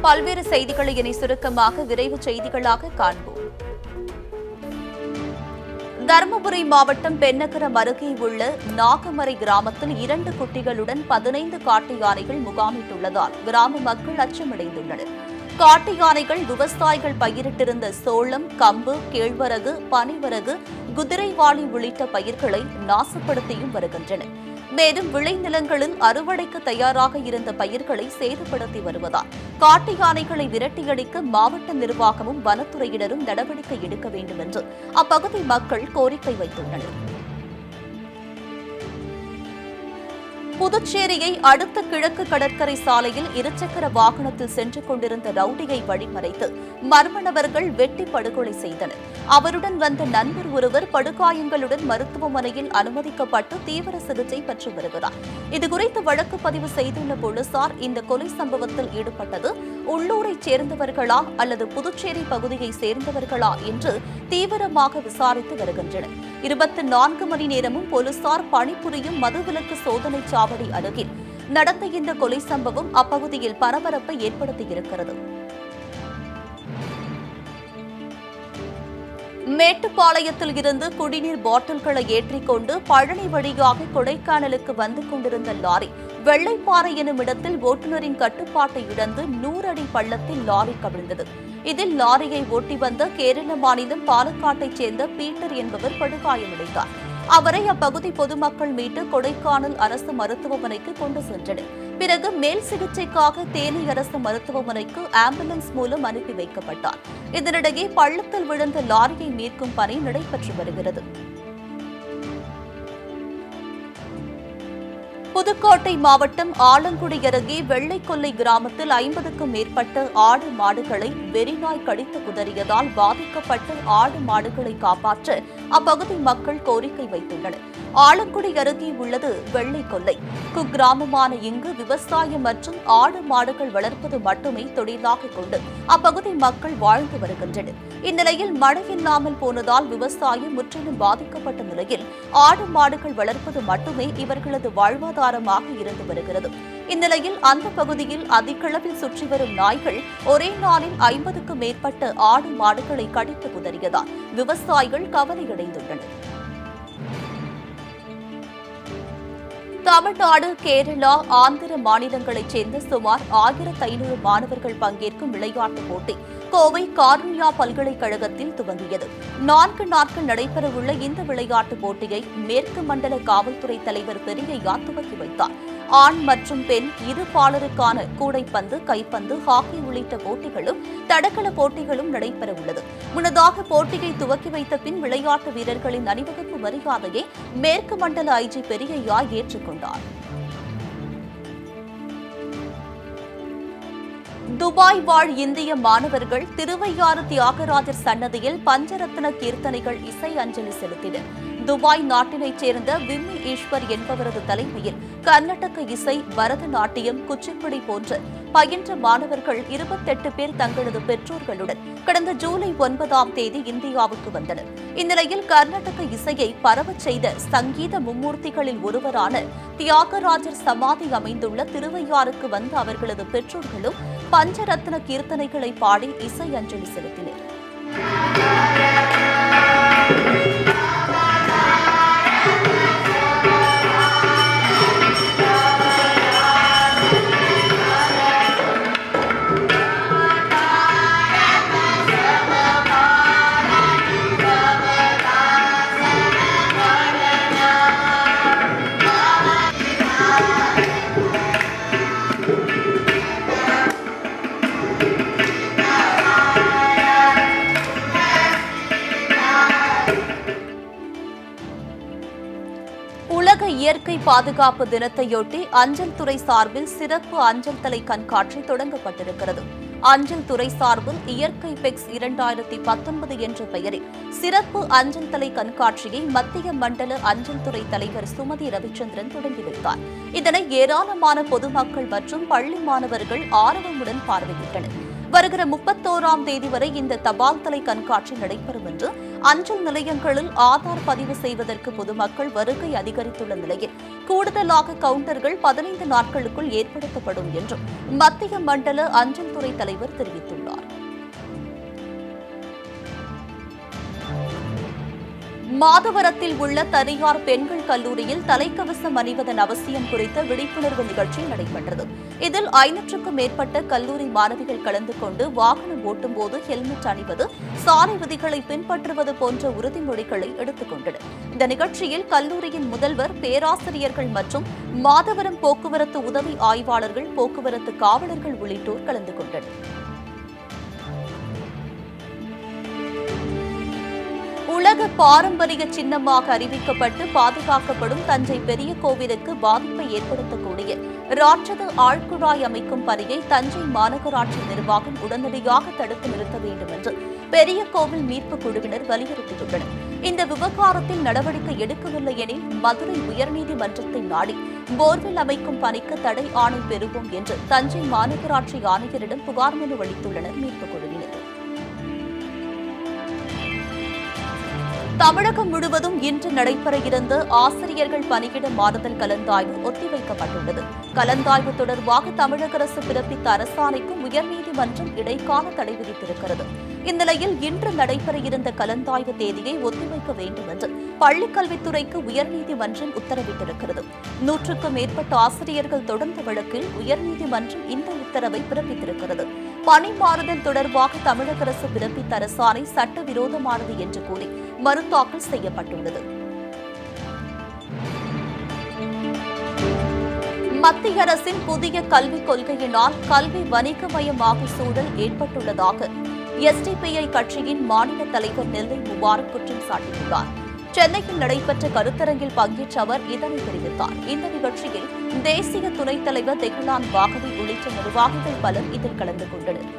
பல்வேறு செய்திகளை இனி சுருக்கமாக விரைவு செய்திகளாக காண்போம். தருமபுரி மாவட்டம் பென்னகரம் அருகே உள்ள நாகமரை கிராமத்தில் 2 குட்டிகளுடன் 15 காட்டு யானைகள் முகாமிட்டுள்ளதால் கிராம மக்கள் அச்சமடைந்துள்ளனர். காட்டு யானைகள் விவசாயிகள் பயிரிட்டிருந்த சோளம், கம்பு, கேழ்வரகு, பனிவரகு, குதிரைவாளி உள்ளிட்ட பயிர்களை நாசப்படுத்தியும் வருகின்றன. மேலும் விளைநிலங்களில் அறுவடைக்கு தயாராக இருந்த பயிர்களை சேதப்படுத்தி வருவதால் காட்டு யானைகளை விரட்டியடிக்க மாவட்ட நிர்வாகமும் வனத்துறையினரும் நடவடிக்கை எடுக்க வேண்டும் என்று அப்பகுதி மக்கள் கோரிக்கை வைத்துள்ளனர். புதுச்சேரியை அடுத்த கிழக்கு கடற்கரை சாலையில் இருசக்கர வாகனத்தில் சென்று கொண்டிருந்த ரவுடியை வழிமறைத்து மர்ம நபர்கள் வெட்டி படுகொலை செய்தனர். அவருடன் வந்த நண்பர் ஒருவர் படுகாயங்களுடன் மருத்துவமனையில் அனுமதிக்கப்பட்டு தீவிர சிகிச்சை பெற்று வருகிறார். இதுகுறித்து வழக்கு பதிவு செய்துள்ள போலீசார் இந்த கொலை சம்பவத்தில் ஈடுபட்டது உள்ளூரைச் சேர்ந்தவர்களா அல்லது புதுச்சேரி பகுதியை சேர்ந்தவர்களா என்று தீவிரமாக விசாரித்து வருகின்றனர். 24 மணி நேரமும் போலீசார் பணிபுரியும் மதுவிலக்கு சோதனை சாவடி அருகில் நடந்த இந்த கொலை சம்பவம் அப்பகுதியில் பரபரப்பை ஏற்படுத்தியிருக்கிறது. மேட்டுப்பாளையத்தில் இருந்து குடிநீர் பாட்டில்களை ஏற்றிக்கொண்டு பழனி வழியாக கொடைக்கானலுக்கு வந்து கொண்டிருந்த லாரி வெள்ளைப்பாறை எனும் இடத்தில் ஓட்டுநரின் கட்டுப்பாட்டை இழந்து 100 அடி பள்ளத்தில் லாரி கவிழ்ந்தது. இதில் லாரியை ஓட்டி வந்த கேரள மாநிலம் பாலக்காட்டைச் சேர்ந்த பீட்டர் என்பவர் படுகாயமடைந்தார். அவரை அப்பகுதி பொதுமக்கள் மீட்டு கொடைக்கானல் அரசு மருத்துவமனைக்கு கொண்டு சென்றனர். பிறகு மேல் சிகிச்சைக்காக தேனி அரசு மருத்துவமனைக்கு ஆம்புலன்ஸ் மூலம் அனுப்பி வைக்கப்பட்டார். இதனிடையே பள்ளத்தில் விழுந்த லாரியை மீட்கும் பணி நடைபெற்று வருகிறது. புதுக்கோட்டை மாவட்டம் ஆலங்குடி அருகே வெள்ளைக்கொல்லை கிராமத்தில் 50க்கும் மேற்பட்ட ஆடு மாடுகளை வெறிநாய் கடித்து குதறியதால் பாதிக்கப்பட்ட ஆடு மாடுகளை காப்பாற்ற அப்பகுதி மக்கள் கோரிக்கை வைத்துள்ளனர். ஆலங்குடி அருகே உள்ளது வெள்ளைக்கொல்லை. குக்கிராமமான இங்கு விவசாயம் மற்றும் ஆடு மாடுகள் வளர்ப்பது மட்டுமே தொழிலாக கொண்டு அப்பகுதி மக்கள் வாழ்ந்து வருகின்றனர். இந்நிலையில் மழை இல்லாமல் போனதால் விவசாயம் முற்றிலும் பாதிக்கப்பட்ட நிலையில் ஆடு மாடுகள் வளர்ப்பது மட்டுமே இவர்களது வாழ்வாதாரமாக இருந்து வருகிறது. இந்நிலையில் அந்த பகுதியில் அதிகளவில் சுற்றி வரும் நாய்கள் ஒரே நாளில் 50க்கும் மேற்பட்ட ஆடு மாடுகளை கடித்து குதறியதால் விவசாயிகள் கவலையடைந்துள்ளனர். தமிழ்நாடு, கேரளா, ஆந்திர மாநிலங்களைச் சேர்ந்த சுமார் 1500 மாணவர்கள் பங்கேற்கும் விளையாட்டுப் போட்டி கோவை காருண்யா பல்கலைக்கழகத்தில் துவங்கியது. 4 நாட்கள் நடைபெறவுள்ள இந்த விளையாட்டுப் போட்டியை மேற்கு மண்டல காவல்துறை தலைவர் பெரியய்யா துவக்கி வைத்தார். ஆண் மற்றும் பெண் இருபாலருக்கான கூடைப்பந்து, கைப்பந்து, ஹாக்கி உள்ளிட்ட போட்டிகளும் தடகள போட்டிகளும் நடைபெறவுள்ளது. முன்னதாக போட்டியை துவக்கி வைத்த பின் விளையாட்டு வீரர்களின் அணிவகுப்பு மரியாதையை மேற்கு மண்டல ஐஜி பெரியய்யா ஏற்றுக்கொண்டார். துபாய் வாழ் இந்திய மாணவர்கள் திருவையாறு தியாகராஜர் சன்னதியில் பஞ்சரத்ன கீர்த்தனைகள் இசை அஞ்சலி செலுத்தினர். துபாய் நாட்டினைச் சேர்ந்த விம்மி ஈஸ்வர் என்பவரது தலைமையில் கர்நாடக இசை, பரதநாட்டியம், குச்சிப்புடி போன்ற பயின்ற மாணவர்கள் 28 பேர் தங்களது பெற்றோர்களுடன் கடந்த ஜூலை 9ஆம் தேதி இந்தியாவுக்கு வந்தனர். இந்நிலையில் கர்நாடக இசையை பரவச் செய்த சங்கீத மும்மூர்த்திகளில் ஒருவரான தியாகராஜர் சமாதி அமைந்துள்ள திருவையாறுக்கு வந்த அவர்களது பெற்றோர்களும் பஞ்சரத்ன கீர்த்தனைகளை பாடி இசை அஞ்சலி செலுத்தினர். உலக இயற்கை பாதுகாப்பு தினத்தையொட்டி அஞ்சல் துறை சார்பில் சிறப்பு அஞ்சல் தலை கண்காட்சி தொடங்கப்பட்டிருக்கிறது. அஞ்சல் துறை சார்பில் இயற்கை பெக்ஸ் 2019 என்ற பெயரில் சிறப்பு அஞ்சல் தலை கண்காட்சியை மத்திய மண்டல அஞ்சல் துறை தலைவர் சுமதி ரவிச்சந்திரன் தொடங்கி வைத்தார். இதனை ஏராளமான பொதுமக்கள் மற்றும் பள்ளி மாணவர்கள் ஆர்வமுடன் பார்வையிட்டனர். வருகிற 31ஆம் தேதி வரை இந்த தபால் தலை கண்காட்சி நடைபெறும் என்று அஞ்சல் நிலையங்களில் ஆதார் பதிவு செய்வதற்கு பொதுமக்கள் வருகை அதிகரித்துள்ள நிலையில் கூடுதலாக கவுண்டர்கள் 15 நாட்களுக்குள் ஏற்படுத்தப்படும் என்றும் மத்திய மண்டல அஞ்சல் துறை தலைவர் தெரிவித்துள்ளார். மாதவரத்தில் உள்ள தனியார் பெண்கள் கல்லூரியில் தலைக்கவசம் அணிவதன் அவசியம் குறித்த விழிப்புணர்வு நிகழ்ச்சி நடைபெற்றது. இதில் 500க்கும் மேற்பட்ட கல்லூரி மாணவிகள் கலந்து கொண்டு வாகனம் ஓட்டும்போது ஹெல்மெட் அணிவது, சாலை விதிகளை பின்பற்றுவது போன்ற உறுதிமொழிகளை எடுத்துக் கொண்டனர். இந்த நிகழ்ச்சியில் கல்லூரியின் முதல்வர், பேராசிரியர்கள் மற்றும் மாதவரம் போக்குவரத்து உதவி ஆய்வாளர்கள், போக்குவரத்து காவலர்கள் உள்ளிட்டோர் கலந்து கொண்டனர். உலக பாரம்பரிய சின்னமாக அறிவிக்கப்பட்டு பாதுகாக்கப்படும் தஞ்சை பெரிய கோவிலுக்கு பாதிப்பை ஏற்படுத்தக்கூடிய ராட்சத ஆழ்குழாய் அமைக்கும் பணியை தஞ்சை மாநகராட்சி நிர்வாகம் உடனடியாக தடுத்து நிறுத்த வேண்டும் என்று பெரிய கோவில் மீட்புக் குழுவினர் வலியுறுத்தியுள்ளனர். இந்த விவகாரத்தில் நடவடிக்கை எடுக்கவில்லை எனில் மதுரை உயர்நீதிமன்றத்தை நாடி போர்வெல் அமைக்கும் பணிக்கு தடை ஆணை பெறுவோம் என்று தஞ்சை மாநகராட்சி ஆணையரிடம் புகார் மனு அளித்துள்ளனர் மீட்புக் குழுவினர். தமிழகம் முழுவதும் இன்று நடைபெற இருந்த ஆசிரியர்கள் பணியிட மாறுதல் கலந்தாய்வு ஒத்திவைக்கப்பட்டுள்ளது. கலந்தாய்வு தொடர்பாக தமிழக அரசு பிறப்பித்த அரசாணைக்கும் உயர்நீதிமன்றம் இடைக்கால தடை விதித்திருக்கிறது. இந்நிலையில் இன்று நடைபெற இருந்த கலந்தாய்வு தேதியை ஒத்திவைக்க வேண்டும் என்று பள்ளிக்கல்வித்துறைக்கு உயர்நீதிமன்றம் உத்தரவிட்டிருக்கிறது. 100க்கும் மேற்பட்ட ஆசிரியர்கள் தொடர்ந்த வழக்கில் உயர்நீதிமன்றம் இந்த உத்தரவை பிறப்பித்திருக்கிறது. பணி மாறுதல் தொடர்பாக தமிழக அரசு பிறப்பித்த அரசாணை சட்டவிரோதமானது என்று கூறி மனு தாக்கல் செய்யப்பட்டுள்ளது. மத்திய அரசின் புதிய கல்விக் கொள்கையினால் கல்வி வணிகமயமாகும் சூழல் ஏற்பட்டுள்ளதாக எஸ்டிபிஐ கட்சியின் மாநில தலைவர் நெல்லை முபாரக் குற்றம் சாட்டியுள்ளார். சென்னையில் நடைபெற்ற கருத்தரங்கில் பங்கேற்ற அவர் இதனை தெரிவித்தார். இந்த நிகழ்ச்சியில் தேசிய துணைத் தலைவர் தெஹ்லான் பாகவி உள்ளிட்ட நிர்வாகிகள் பலர் இதில் கலந்து கொண்டனர்.